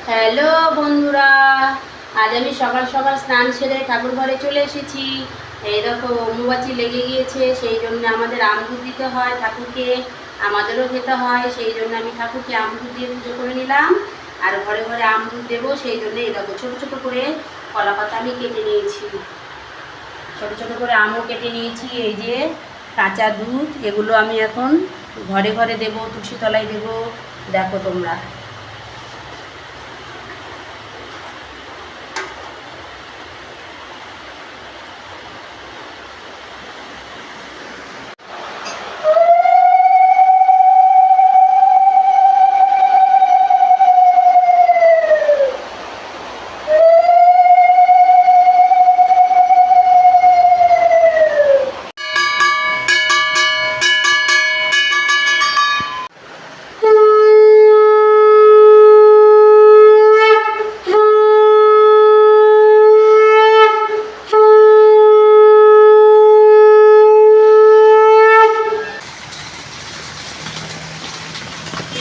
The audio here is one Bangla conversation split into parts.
হ্যালো বন্ধুরা, আজ আমি সকাল সকাল স্নান সেরে ঠাকুর ঘরে চলে এসেছি। এই দেখো অম্বুবাচী লেগে গিয়েছে, সেই জন্য আমাদের আমদুধ দিতে হয় ঠাকুরকে, আমাদেরও খেতে হয়। সেই জন্য আমি ঠাকুরকে আমদুধ দিয়ে পুজো করে নিলাম। আর ঘরে ঘরে আমদুধ দেবো, সেই জন্য এই দেখো ছোটো ছোটো করে কলা পাতা আমি কেটে নিয়েছি, ছোটো ছোটো করে আমও কেটে নিয়েছি। এই যে কাঁচা দুধ, এগুলো আমি এখন ঘরে ঘরে দেবো, তুলসী তলায় দেবো। দেখো তোমরা,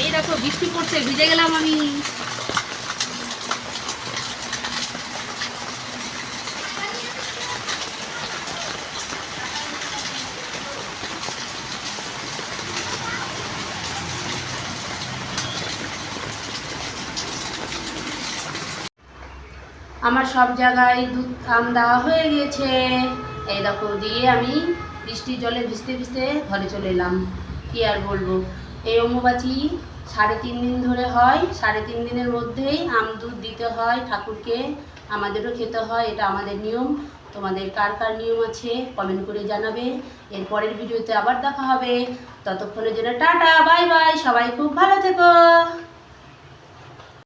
এই দেখো বৃষ্টি পড়ছে, ভিজে গেলাম আমি। আমার সব জায়গায় দুধ আম দেওয়া হয়ে গেছে। এই দেখো দিয়ে আমি বৃষ্টির জলে ভিজতে ভিজতে ঘরে চলে এলাম। কি আর বলবো, এই অম্বুবাচী 3.5 দিন ধরে হয়। 3.5 দিনের মধ্যেই আম দুধ দিতে হয় ঠাকুরকে, আমাদেরও খেতে হয়, এটা আমাদের নিয়ম। তোমাদের কার কার নিয়ম আছে কমেন্ট করে জানাবে। এর পরের ভিডিওতে আবার দেখা হবে। ততক্ষণের জন্য টাটা, বাই বাই, সবাই খুব ভালো থেকো।